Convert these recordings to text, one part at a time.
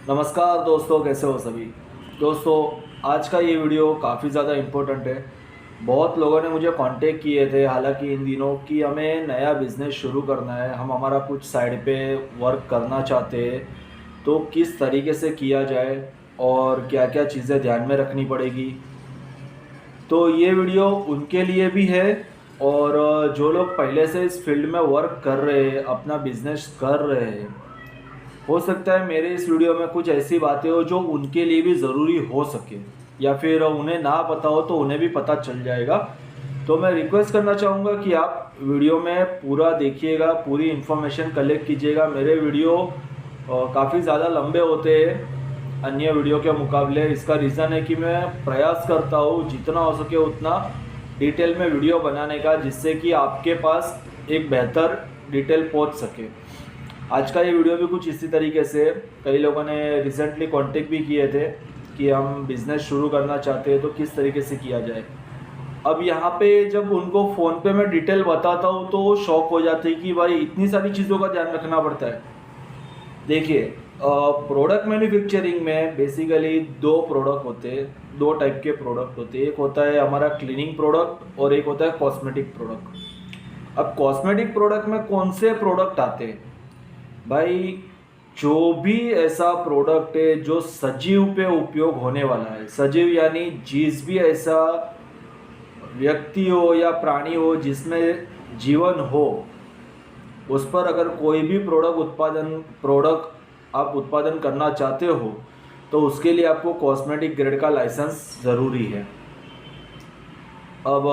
नमस्कार दोस्तों, कैसे हो सभी दोस्तों। आज का ये वीडियो काफ़ी ज़्यादा इम्पोर्टेंट है। बहुत लोगों ने मुझे कांटेक्ट किए थे हालांकि इन दिनों कि हमें नया बिज़नेस शुरू करना है, हम हमारा कुछ साइड पे वर्क करना चाहते हैं, तो किस तरीके से किया जाए और क्या क्या चीज़ें ध्यान में रखनी पड़ेगी। तो ये वीडियो उनके लिए भी है और जो लोग पहले से इस फील्ड में वर्क कर रहे हैं, अपना बिजनेस कर रहे हैं। हो सकता है मेरे इस वीडियो में कुछ ऐसी बातें हो जो उनके लिए भी ज़रूरी हो सके, या फिर उन्हें ना पता हो तो उन्हें भी पता चल जाएगा। तो मैं रिक्वेस्ट करना चाहूँगा कि आप वीडियो में पूरा देखिएगा, पूरी इन्फॉर्मेशन कलेक्ट कीजिएगा। मेरे वीडियो काफ़ी ज़्यादा लंबे होते हैं अन्य वीडियो के मुकाबले। इसका रीज़न है कि मैं प्रयास करता हूँ जितना हो सके उतना डिटेल में वीडियो बनाने का, जिससे कि आपके पास एक बेहतर डिटेल पहुँच सके। आज का ये वीडियो भी कुछ इसी तरीके से, कई लोगों ने रिसेंटली कांटेक्ट भी किए थे कि हम बिज़नेस शुरू करना चाहते हैं तो किस तरीके से किया जाए। अब यहाँ पे जब उनको फ़ोन पे मैं डिटेल बताता हूँ तो वो शॉक हो जाते हैं कि भाई इतनी सारी चीज़ों का ध्यान रखना पड़ता है। देखिए, प्रोडक्ट मैन्युफैक्चरिंग में बेसिकली दो प्रोडक्ट होते हैं, दो टाइप के प्रोडक्ट होते हैं। एक होता है हमारा क्लीनिंग प्रोडक्ट और एक होता है कॉस्मेटिक प्रोडक्ट। अब कॉस्मेटिक प्रोडक्ट में कौन से प्रोडक्ट आते हैं भाई? जो भी ऐसा प्रोडक्ट है जो सजीव पे उपयोग होने वाला है, सजीव यानी जिस भी ऐसा व्यक्ति हो या प्राणी हो जिसमें जीवन हो, उस पर अगर कोई भी प्रोडक्ट आप उत्पादन करना चाहते हो तो उसके लिए आपको कॉस्मेटिक ग्रेड का लाइसेंस ज़रूरी है। अब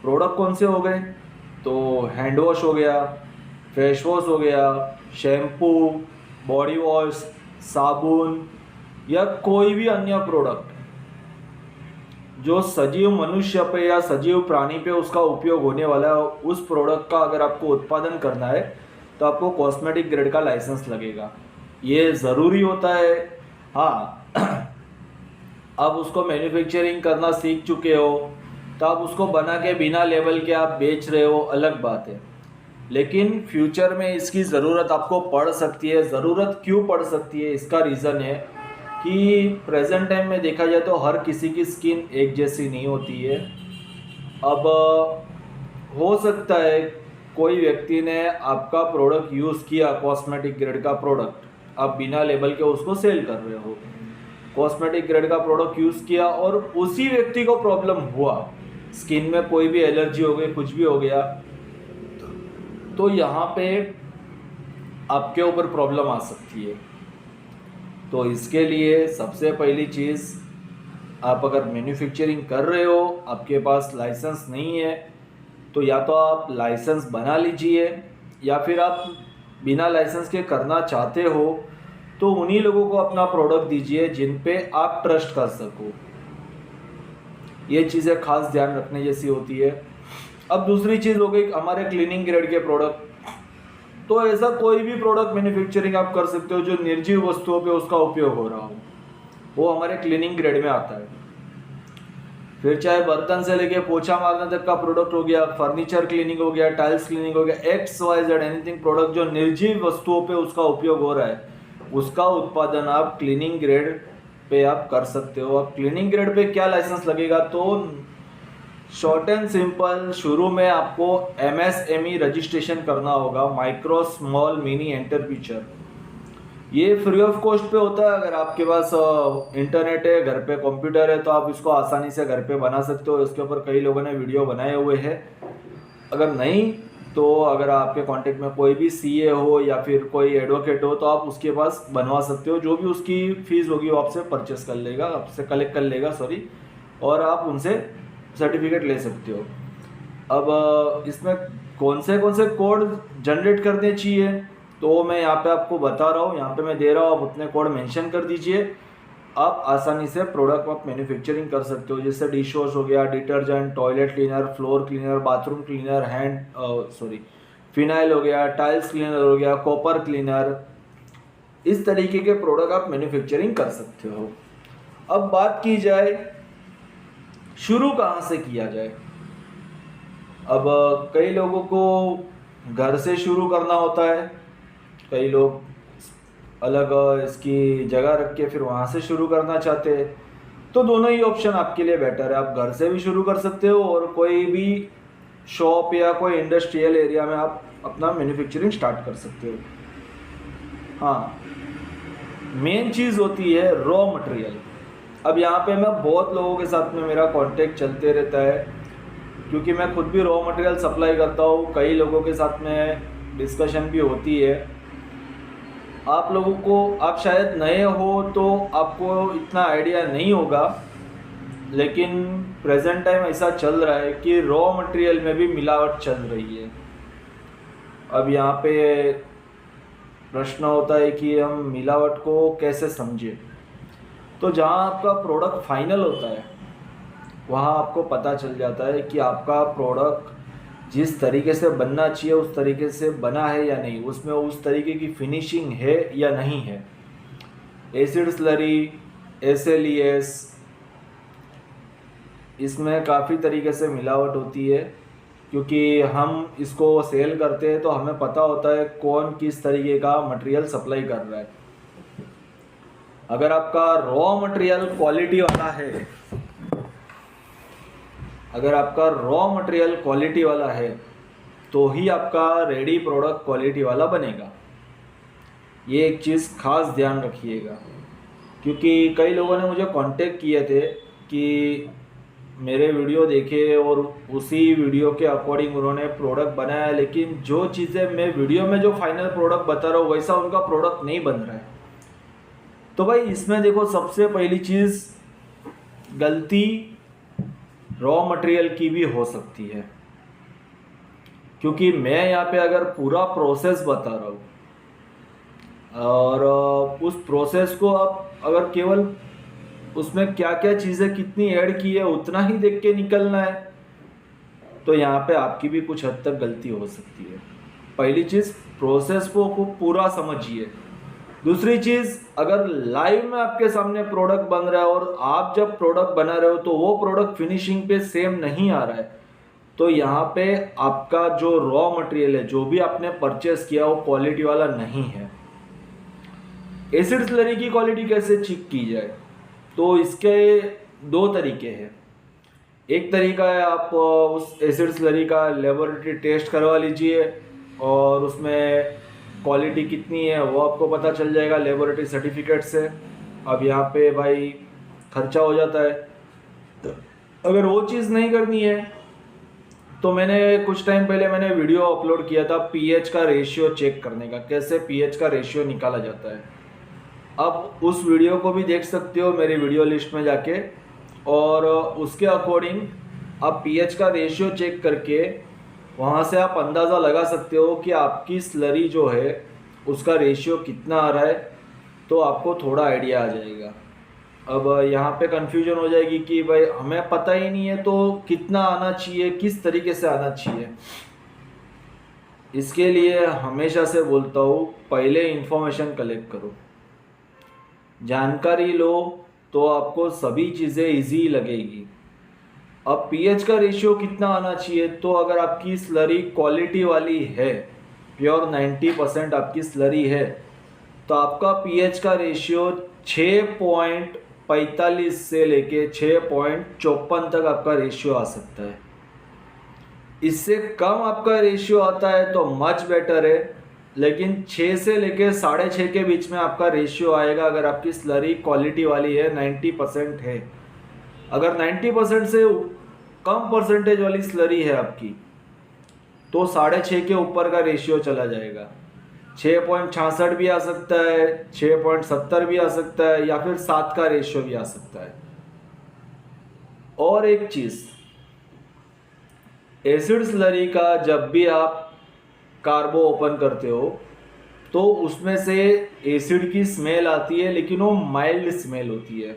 प्रोडक्ट कौन से हो गए? तो हैंड वॉश हो गया, फेस वॉश हो गया, शैम्पू, बॉडी वॉश, साबुन या कोई भी अन्य प्रोडक्ट जो सजीव मनुष्य पे या सजीव प्राणी पे उसका उपयोग होने वाला है, उस प्रोडक्ट का अगर आपको उत्पादन करना है तो आपको कॉस्मेटिक ग्रेड का लाइसेंस लगेगा। ये ज़रूरी होता है। हाँ, आप उसको मैन्युफैक्चरिंग करना सीख चुके हो तो आप उसको बना के बिना लेबल के आप बेच रहे हो, अलग बात है। लेकिन फ्यूचर में इसकी ज़रूरत आपको पड़ सकती है। ज़रूरत क्यों पड़ सकती है, इसका रीज़न है कि प्रेजेंट टाइम में देखा जाए तो हर किसी की स्किन एक जैसी नहीं होती है। अब हो सकता है कोई व्यक्ति ने आपका प्रोडक्ट यूज़ किया, कॉस्मेटिक ग्रेड का प्रोडक्ट, आप बिना लेबल के उसको सेल कर रहे हो, कॉस्मेटिक ग्रेड का प्रोडक्ट यूज़ किया और उसी व्यक्ति को प्रॉब्लम हुआ, स्किन में कोई भी एलर्जी हो गई, कुछ भी हो गया, तो यहाँ पे आपके ऊपर प्रॉब्लम आ सकती है। तो इसके लिए सबसे पहली चीज़, आप अगर मैन्युफैक्चरिंग कर रहे हो, आपके पास लाइसेंस नहीं है, तो या तो आप लाइसेंस बना लीजिए, या फिर आप बिना लाइसेंस के करना चाहते हो तो उन्हीं लोगों को अपना प्रोडक्ट दीजिए जिन पे आप ट्रस्ट कर सको। ये चीज़ें खास ध्यान रखने जैसी होती है। अब दूसरी चीज़ हो गई हमारे क्लीनिंग ग्रेड के प्रोडक्ट। तो ऐसा कोई भी प्रोडक्ट मैन्युफैक्चरिंग आप कर सकते हो जो निर्जीव वस्तुओं पे उसका उपयोग हो रहा हो, वो हमारे क्लीनिंग ग्रेड में आता है। फिर चाहे बर्तन से लेके पोछा मारने तक का प्रोडक्ट हो गया, फर्नीचर क्लीनिंग हो गया, टाइल्स क्लीनिंग हो गया, XYZ एनीथिंग प्रोडक्ट जो निर्जीव वस्तुओं पे उसका उपयोग हो रहा है, उसका उत्पादन आप क्लीनिंग ग्रेड पे आप कर सकते हो। अब क्लीनिंग ग्रेड पे क्या लाइसेंस लगेगा? तो शॉर्ट एंड सिंपल, शुरू में आपको MSME रजिस्ट्रेशन करना होगा, माइक्रो स्मॉल मिनी एंटरप्रेन्योर। ये फ्री ऑफ कॉस्ट पे होता है। अगर आपके पास इंटरनेट है, घर पे कंप्यूटर है, तो आप इसको आसानी से घर पे बना सकते हो। इसके ऊपर कई लोगों ने वीडियो बनाए हुए हैं। अगर नहीं तो अगर आपके कांटेक्ट में कोई भी CA हो या फिर कोई एडवोकेट हो तो आप उसके पास बनवा सकते हो। जो भी उसकी फ़ीस होगी वो आपसे परचेस कर लेगा, आपसे कलेक्ट कर लेगा, सॉरी, और आप उनसे सर्टिफिकेट ले सकते हो। अब इसमें कौन से कोड जनरेट करने चाहिए तो मैं यहाँ पे आपको बता रहा हूँ, यहाँ पे मैं दे रहा हूँ, आप उतने कोड मेंशन कर दीजिए। आप आसानी से प्रोडक्ट आप मैन्युफैक्चरिंग कर सकते हो। जैसे डिश वॉश हो गया, detergent, toilet cleaner, floor cleaner, bathroom cleaner, phenyl हो गया, टाइल्स क्लीनर हो गया, कॉपर क्लीनर, इस तरीके के प्रोडक्ट आप मैन्युफैक्चरिंग कर सकते हो। अब बात की जाए शुरू कहाँ से किया जाए। अब कई लोगों को घर से शुरू करना होता है, कई लोग अलग इसकी जगह रख के फिर वहाँ से शुरू करना चाहते हैं, तो दोनों ही ऑप्शन आपके लिए बेटर है। आप घर से भी शुरू कर सकते हो और कोई भी शॉप या कोई इंडस्ट्रियल एरिया में आप अपना मैन्युफैक्चरिंग स्टार्ट कर सकते हो। हाँ, मेन चीज़ होती है रॉ मटेरियल। अब यहाँ पे मैं बहुत लोगों के साथ में मेरा कांटेक्ट चलते रहता है, क्योंकि मैं खुद भी रॉ मटेरियल सप्लाई करता हूँ, कई लोगों के साथ में डिस्कशन भी होती है। आप लोगों को, आप शायद नए हो तो आपको इतना आइडिया नहीं होगा, लेकिन प्रेजेंट टाइम ऐसा चल रहा है कि रॉ मटेरियल में भी मिलावट चल रही है। अब यहाँ पे प्रश्न होता है कि हम मिलावट को कैसे समझें। तो जहाँ आपका प्रोडक्ट फाइनल होता है वहाँ आपको पता चल जाता है कि आपका प्रोडक्ट जिस तरीके से बनना चाहिए उस तरीके से बना है या नहीं, उसमें उस तरीके की फिनिशिंग है या नहीं है। एसिड स्लरी, SLES, इसमें काफ़ी तरीके से मिलावट होती है, क्योंकि हम इसको सेल करते हैं तो हमें पता होता है कौन किस तरीके का मटेरियल सप्लाई कर रहा है। अगर आपका रॉ मटेरियल क्वालिटी वाला है, अगर आपका रॉ मटेरियल क्वालिटी वाला है तो ही आपका रेडी प्रोडक्ट क्वालिटी वाला बनेगा। ये एक चीज़ खास ध्यान रखिएगा, क्योंकि कई लोगों ने मुझे कांटेक्ट किए थे कि मेरे वीडियो देखे और उसी वीडियो के अकॉर्डिंग उन्होंने प्रोडक्ट बनाया, लेकिन जो चीज़ें मैं वीडियो में जो फाइनल प्रोडक्ट बता रहा हूँ वैसा उनका प्रोडक्ट नहीं बन रहा है। तो भाई इसमें देखो, सबसे पहली चीज़, गलती रॉ मटेरियल की भी हो सकती है, क्योंकि मैं यहाँ पे अगर पूरा प्रोसेस बता रहा हूँ और उस प्रोसेस को आप अगर केवल उसमें क्या क्या चीज़ें कितनी ऐड की है उतना ही देख के निकलना है, तो यहाँ पे आपकी भी कुछ हद तक गलती हो सकती है। पहली चीज़, प्रोसेस को पूरा समझिए। दूसरी चीज़, अगर लाइव में आपके सामने प्रोडक्ट बन रहा है और आप जब प्रोडक्ट बना रहे हो तो वो प्रोडक्ट फिनिशिंग पे सेम नहीं आ रहा है, तो यहाँ पे आपका जो रॉ मटेरियल है, जो भी आपने परचेस किया, वो क्वालिटी वाला नहीं है। एसिड स्लरी की क्वालिटी कैसे चेक की जाए? तो इसके दो तरीके हैं। एक तरीका है, आप उस एसिड स्लरी का लेबोरेटरी टेस्ट करवा लीजिए और उसमें क्वालिटी कितनी है वो आपको पता चल जाएगा लेबोरेटरी सर्टिफिकेट से। अब यहाँ पे भाई खर्चा हो जाता है। तो अगर वो चीज़ नहीं करनी है तो मैंने कुछ टाइम पहले मैंने वीडियो अपलोड किया था पीएच का रेशियो चेक करने का, कैसे पीएच का रेशियो निकाला जाता है। अब उस वीडियो को भी देख सकते हो मेरी वीडियो लिस्ट में जाके, और उसके अकॉर्डिंग आप पीएच का रेशियो चेक करके वहाँ से आप अंदाज़ा लगा सकते हो कि आपकी स्लरी जो है उसका रेशियो कितना आ रहा है, तो आपको थोड़ा आइडिया आ जाएगा। अब यहाँ पे कन्फ्यूजन हो जाएगी कि भाई हमें पता ही नहीं है तो कितना आना चाहिए, किस तरीके से आना चाहिए। इसके लिए हमेशा से बोलता हूँ, पहले इन्फॉर्मेशन कलेक्ट करो, जानकारी लो, तो आपको सभी चीज़ें इजी लगेगी। अब पीएच का रेशियो कितना आना चाहिए? तो अगर आपकी स्लरी क्वालिटी वाली है, प्योर 90% आपकी स्लरी है, तो आपका पीएच का रेशियो 6.45 से लेके 6.54 तक आपका रेशियो आ सकता है। इससे कम आपका रेशियो आता है तो मच बेटर है, लेकिन 6 से लेके 6.5 के बीच में आपका रेशियो आएगा अगर आपकी स्लरी क्वालिटी वाली है, 90% है। अगर 90% से कम परसेंटेज वाली स्लरी है आपकी, तो 6.5 के ऊपर का रेशियो चला जाएगा। 6.66 भी आ सकता है, 6.70 भी आ सकता है, या फिर 7 का रेशियो भी आ सकता है। और एक चीज़, एसिड स्लरी का जब भी आप कार्बो ओपन करते हो तो उसमें से एसिड की स्मेल आती है, लेकिन वो माइल्ड स्मेल होती है।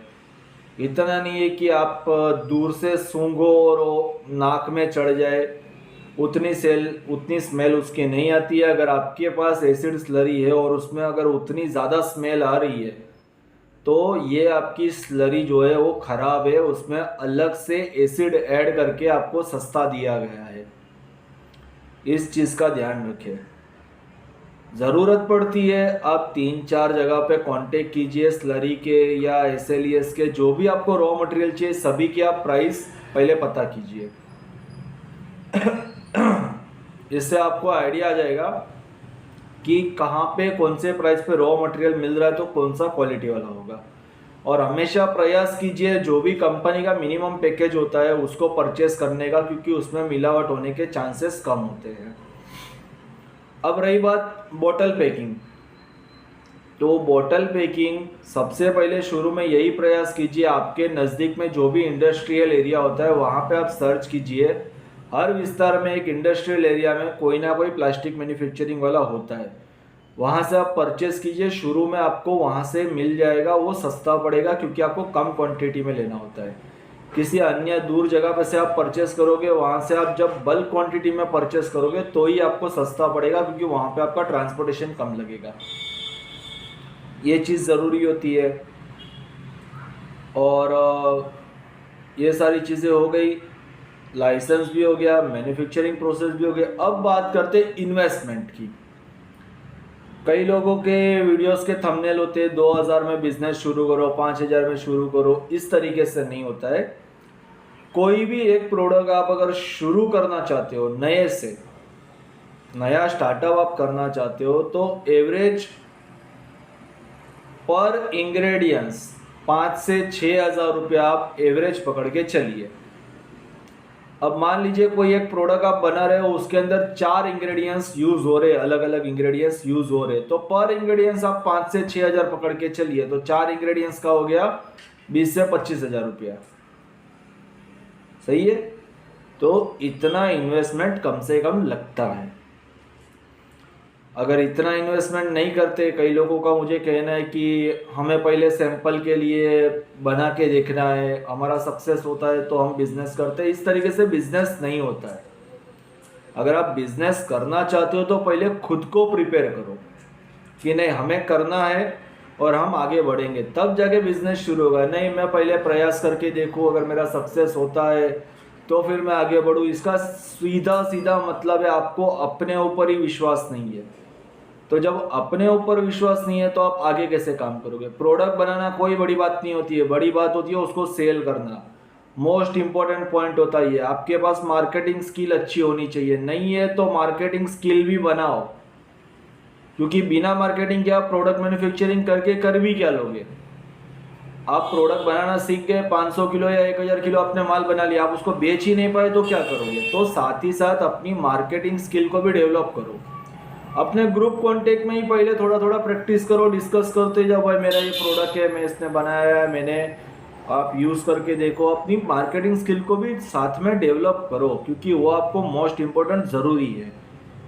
इतना नहीं है कि आप दूर से सूंघो और वो नाक में चढ़ जाए, उतनी स्मेल उसकी नहीं आती है। अगर आपके पास एसिड स्लरी है और उसमें अगर उतनी ज़्यादा स्मेल आ रही है तो ये आपकी स्लरी जो है वो ख़राब है, उसमें अलग से एसिड ऐड करके आपको सस्ता दिया गया है। इस चीज़ का ध्यान रखें। ज़रूरत पड़ती है आप 3-4 जगह पे कांटेक्ट कीजिए, स्लरी के या एसएलईएस के, जो भी आपको रॉ मटेरियल चाहिए सभी की आप प्राइस पहले पता कीजिए। इससे आपको आइडिया आ जाएगा कि कहाँ पे कौन से प्राइस पे रॉ मटेरियल मिल रहा है तो कौन सा क्वालिटी वाला होगा। और हमेशा प्रयास कीजिए जो भी कंपनी का मिनिमम पैकेज होता है उसको परचेस करने का, क्योंकि उसमें मिलावट होने के चांसेस कम होते हैं। अब रही बात बोतल पैकिंग, तो बोतल पैकिंग सबसे पहले शुरू में यही प्रयास कीजिए, आपके नज़दीक में जो भी इंडस्ट्रियल एरिया होता है वहाँ पे आप सर्च कीजिए। हर विस्तार में एक इंडस्ट्रियल एरिया में कोई ना कोई प्लास्टिक मैन्युफैक्चरिंग वाला होता है, वहाँ से आप परचेस कीजिए। शुरू में आपको वहाँ से मिल जाएगा, वो सस्ता पड़ेगा क्योंकि आपको कम क्वांटिटी में लेना होता है। किसी अन्य दूर जगह पर से आप परचेस करोगे, वहाँ से आप जब बल्क क्वांटिटी में परचेस करोगे तो ही आपको सस्ता पड़ेगा, क्योंकि वहाँ पे आपका ट्रांसपोर्टेशन कम लगेगा। ये चीज़ ज़रूरी होती है। और ये सारी चीज़ें हो गई, लाइसेंस भी हो गया, मैन्युफैक्चरिंग प्रोसेस भी हो गया। अब बात करते हैं इन्वेस्टमेंट की। कई लोगों के वीडियोस के थंबनेल होते हैं 2000 में बिजनेस शुरू करो, 5000 में शुरू करो, इस तरीके से नहीं होता है। कोई भी एक प्रोडक्ट आप अगर शुरू करना चाहते हो, नए से नया स्टार्टअप आप करना चाहते हो, तो एवरेज पर इंग्रेडिएंट्स 5 से 6 हज़ार रुपया आप एवरेज पकड़ के चलिए। अब मान लीजिए कोई एक प्रोडक्ट आप बना रहे हो, उसके अंदर 4 इंग्रेडिएंट्स यूज हो रहे, अलग अलग इंग्रेडिएंट्स यूज हो रहे, तो पर इंग्रेडिएंट्स आप 5 से 6 हज़ार पकड़ के चलिए, तो 4 इंग्रेडिएंट्स का हो गया 20 से 25 हज़ार रुपया। सही है। तो इतना इन्वेस्टमेंट कम से कम लगता है। अगर इतना इन्वेस्टमेंट नहीं करते, कई लोगों का मुझे कहना है कि हमें पहले सैंपल के लिए बना के देखना है, हमारा सक्सेस होता है तो हम बिजनेस करते हैं। इस तरीके से बिजनेस नहीं होता है। अगर आप बिजनेस करना चाहते हो तो पहले खुद को प्रिपेयर करो कि नहीं हमें करना है और हम आगे बढ़ेंगे, तब जाके बिजनेस शुरू होगा। नहीं मैं पहले प्रयास करके देखूँ, अगर मेरा सक्सेस होता है तो फिर मैं आगे बढ़ूँ, इसका सीधा सीधा मतलब है आपको अपने ऊपर ही विश्वास नहीं है। तो जब अपने ऊपर विश्वास नहीं है तो आप आगे कैसे काम करोगे। प्रोडक्ट बनाना कोई बड़ी बात नहीं होती है, बड़ी बात होती है उसको सेल करना। मोस्ट इंपॉर्टेंट पॉइंट होता ही है आपके पास मार्केटिंग स्किल अच्छी होनी चाहिए। नहीं है तो मार्केटिंग स्किल भी बनाओ, क्योंकि बिना मार्केटिंग के आप प्रोडक्ट मैन्युफैक्चरिंग करके कर भी क्या लोगे। आप प्रोडक्ट बनाना सीख गए, 500 किलो या 1000 किलो आपने माल बना लिया, आप उसको बेच ही नहीं पाए तो क्या करोगे। तो साथ ही साथ अपनी मार्केटिंग स्किल को भी डेवलप करो। अपने ग्रुप कॉन्टेक्ट में ही पहले थोड़ा थोड़ा प्रैक्टिस करो, डिस्कस करते जाओ, भाई मेरा ये प्रोडक्ट है, मैं इसने बनाया है, मैंने, आप यूज़ करके देखो। अपनी मार्केटिंग स्किल को भी साथ में डेवलप करो, क्योंकि वो आपको मोस्ट इम्पोर्टेंट ज़रूरी है।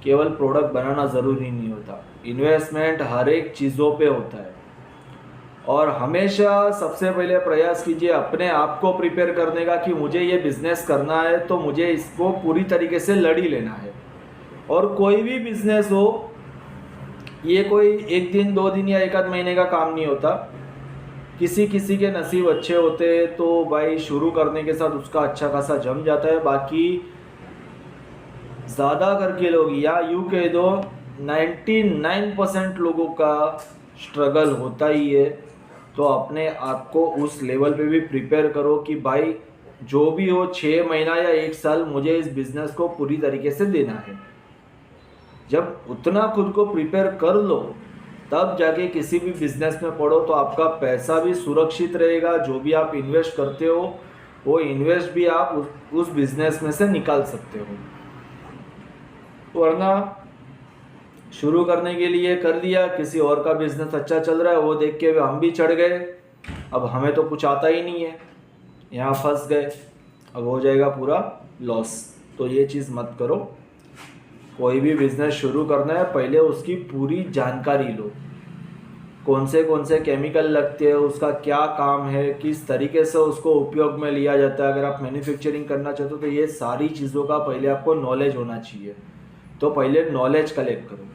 केवल प्रोडक्ट बनाना ज़रूरी नहीं होता, इन्वेस्टमेंट हर एक चीज़ों पे होता है। और हमेशा सबसे पहले प्रयास कीजिए अपने आप को प्रिपेयर करने का कि मुझे ये बिज़नेस करना है तो मुझे इसको पूरी तरीके से लड़ ही लेना है। और कोई भी बिजनेस हो, ये कोई 1 दिन 2 दिन या 1 आध महीने का काम नहीं होता। किसी किसी के नसीब अच्छे होते हैं तो भाई शुरू करने के साथ उसका अच्छा खासा जम जाता है। बाकी ज़्यादा करके लोग, या यूँ कह दो 99% लोगों का स्ट्रगल होता ही है। तो अपने आप को उस लेवल पे भी प्रिपेयर करो कि भाई जो भी हो 6 महीना या 1 साल मुझे इस बिज़नेस को पूरी तरीके से देना है। जब उतना खुद को प्रिपेयर कर लो तब जाके किसी भी बिजनेस में पढ़ो, तो आपका पैसा भी सुरक्षित रहेगा। जो भी आप इन्वेस्ट करते हो वो इन्वेस्ट भी आप उस बिजनेस में से निकाल सकते हो। वरना शुरू करने के लिए कर दिया, किसी और का बिजनेस अच्छा चल रहा है वो देख के हम भी चढ़ गए, अब हमें तो कुछ आता ही नहीं है, यहाँ फंस गए, अब हो जाएगा पूरा लॉस। तो ये चीज़ मत करो। कोई भी बिज़नेस शुरू करना है पहले उसकी पूरी जानकारी लो, कौन से केमिकल लगते हैं, उसका क्या काम है, किस तरीके से उसको उपयोग में लिया जाता है। अगर आप मैन्युफैक्चरिंग करना चाहते हो तो ये सारी चीज़ों का पहले आपको नॉलेज होना चाहिए। तो पहले नॉलेज कलेक्ट करो।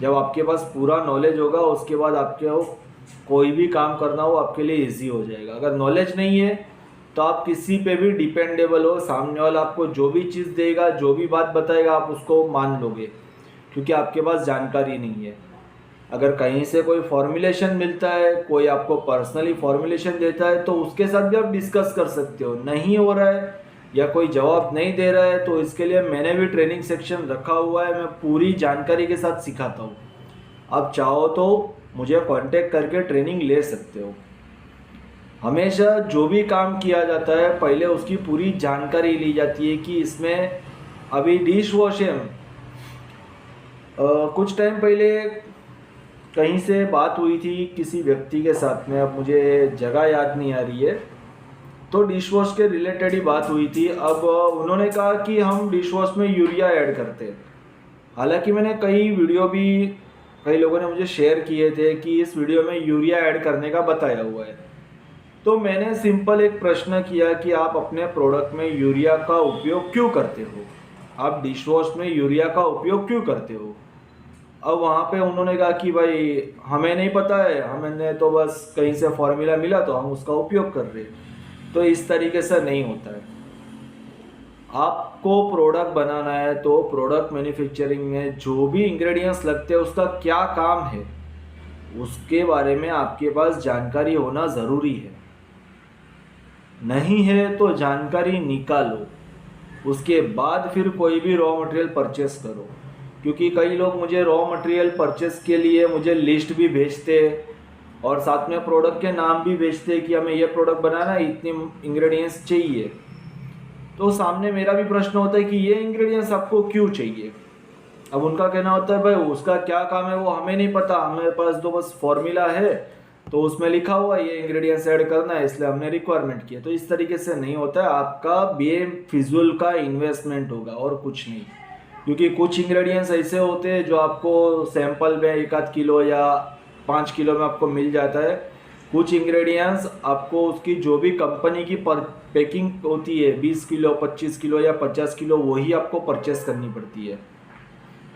जब आपके पास पूरा नॉलेज होगा उसके बाद आपके कोई भी काम करना हो आपके लिए ईजी हो जाएगा। अगर नॉलेज नहीं है तो आप किसी पे भी डिपेंडेबल हो, सामने वाला आपको जो भी चीज़ देगा, जो भी बात बताएगा आप उसको मान लोगे, क्योंकि आपके पास जानकारी नहीं है। अगर कहीं से कोई फॉर्मुलेशन मिलता है, कोई आपको पर्सनली फॉर्मुलेशन देता है, तो उसके साथ भी आप डिस्कस कर सकते हो। नहीं हो रहा है या कोई जवाब नहीं दे रहा है तो इसके लिए मैंने भी ट्रेनिंग सेक्शन रखा हुआ है, मैं पूरी जानकारी के साथ सिखाता हूँ। आप चाहो तो मुझे कांटेक्ट करके ट्रेनिंग ले सकते हो। हमेशा जो भी काम किया जाता है पहले उसकी पूरी जानकारी ली जाती है कि इसमें अभी डिश वॉश है। कुछ टाइम पहले कहीं से बात हुई थी किसी व्यक्ति के साथ में, अब मुझे जगह याद नहीं आ रही है, तो डिश वॉश के रिलेटेड ही बात हुई थी। अब उन्होंने कहा कि हम डिश वॉश में यूरिया ऐड करते हैं। हालांकि मैंने कई वीडियो भी कई लोगों ने मुझे शेयर किए थे कि इस वीडियो में यूरिया ऐड करने का बताया हुआ है। तो मैंने सिंपल एक प्रश्न किया कि आप अपने प्रोडक्ट में यूरिया का उपयोग क्यों करते हो, आप डिश वॉश में यूरिया का उपयोग क्यों करते हो। अब वहाँ पे उन्होंने कहा कि भाई हमें नहीं पता है, हमने तो बस कहीं से फॉर्मूला मिला तो हम उसका उपयोग कर रहे हैं। तो इस तरीके से नहीं होता है। आपको प्रोडक्ट बनाना है तो प्रोडक्ट मैन्युफैक्चरिंग में जो भी इंग्रेडिएंट्स लगते हैं उसका क्या काम है उसके बारे में आपके पास जानकारी होना ज़रूरी है। नहीं है तो जानकारी निकालो, उसके बाद फिर कोई भी रॉ मटेरियल परचेस करो। क्योंकि कई लोग मुझे रॉ मटेरियल परचेस के लिए मुझे लिस्ट भी भेजते और साथ में प्रोडक्ट के नाम भी भेजते कि हमें ये प्रोडक्ट बनाना है, इतने इंग्रेडिएंट्स चाहिए। तो सामने मेरा भी प्रश्न होता है कि ये इंग्रेडिएंट्स आपको क्यों चाहिए। अब उनका कहना होता है भाई उसका क्या काम है वो हमें नहीं पता, हमारे पास तो बस फॉर्मूला है तो उसमें लिखा हुआ है ये इंग्रेडिएंट्स ऐड करना है इसलिए हमने रिक्वायरमेंट किया। तो इस तरीके से नहीं होता है, आपका बेफिजूल का इन्वेस्टमेंट होगा और कुछ नहीं। क्योंकि कुछ इंग्रेडिएंट्स ऐसे होते हैं जो आपको सैंपल में 1 किलो या 5 किलो में आपको मिल जाता है। कुछ इंग्रेडिएंट्स आपको उसकी जो भी कंपनी की पैकिंग होती है 20 किलो 25 किलो या 50 किलो वही आपको परचेस करनी पड़ती है।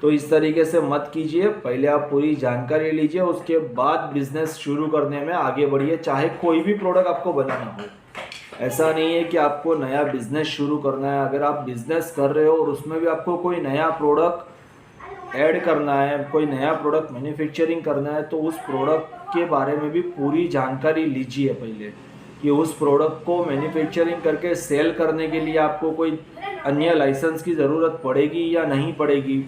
तो इस तरीके से मत कीजिए, पहले आप पूरी जानकारी लीजिए, उसके बाद बिजनेस शुरू करने में आगे बढ़िए। चाहे कोई भी प्रोडक्ट आपको बनाना हो, ऐसा नहीं है कि आपको नया बिजनेस शुरू करना है। अगर आप बिजनेस कर रहे हो और उसमें भी आपको कोई नया प्रोडक्ट ऐड करना है, कोई नया प्रोडक्ट मैन्युफैक्चरिंग करना है, तो उस प्रोडक्ट के बारे में भी पूरी जानकारी लीजिए पहले कि उस प्रोडक्ट को मैन्युफैक्चरिंग करके सेल करने के लिए आपको कोई अन्य लाइसेंस की ज़रूरत पड़ेगी या नहीं पड़ेगी,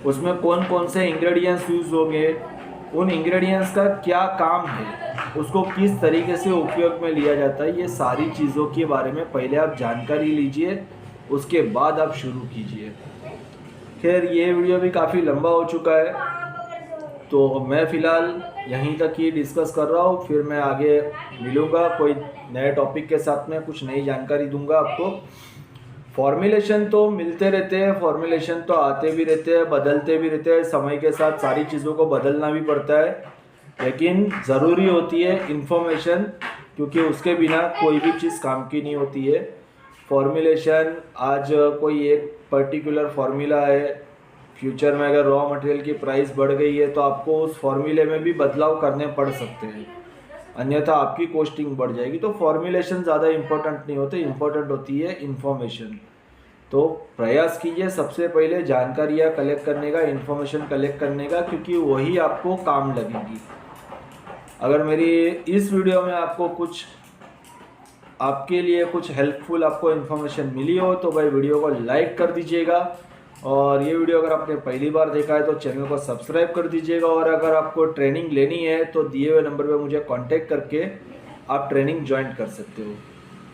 उसमें कौन कौन से इंग्रेडिएंट्स यूज़ होंगे, उन इंग्रेडिएंट्स का क्या काम है, उसको किस तरीके से उपयोग में लिया जाता है, ये सारी चीज़ों के बारे में पहले आप जानकारी लीजिए, उसके बाद आप शुरू कीजिए। खैर ये वीडियो भी काफ़ी लंबा हो चुका है तो मैं फ़िलहाल यहीं तक ही डिस्कस कर रहा हूँ, फिर मैं आगे मिलूँगा कोई नए टॉपिक के साथ में, कुछ नई जानकारी दूंगा आपको। फॉर्मुलेशन तो मिलते रहते हैं, फॉर्मुलेशन तो आते भी रहते हैं, बदलते भी रहते हैं, समय के साथ सारी चीज़ों को बदलना भी पड़ता है, लेकिन ज़रूरी होती है इन्फॉर्मेशन, क्योंकि उसके बिना कोई भी चीज़ काम की नहीं होती है। फॉर्मुलेशन आज कोई एक पर्टिकुलर फार्मूला है, फ्यूचर में अगर रॉ मटेरियल की प्राइस बढ़ गई है तो आपको उस फार्मूले में भी बदलाव करने पड़ सकते हैं, अन्यथा आपकी कॉस्टिंग बढ़ जाएगी। तो फॉर्मुलेशन ज़्यादा इम्पोर्टेंट नहीं होते, इम्पोर्टेंट होती है इन्फॉर्मेशन। तो प्रयास कीजिए सबसे पहले जानकारियाँ कलेक्ट करने का, इन्फॉर्मेशन कलेक्ट करने का, क्योंकि वही आपको काम लगेगी। अगर मेरी इस वीडियो में आपको कुछ आपके लिए कुछ हेल्पफुल आपको इन्फॉर्मेशन मिली हो तो भाई वीडियो को लाइक कर दीजिएगा, और ये वीडियो अगर आपने पहली बार देखा है तो चैनल को सब्सक्राइब कर दीजिएगा। और अगर आपको ट्रेनिंग लेनी है तो दिए हुए नंबर पे मुझे कांटेक्ट करके आप ट्रेनिंग ज्वाइन कर सकते हो।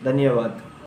धन्यवाद।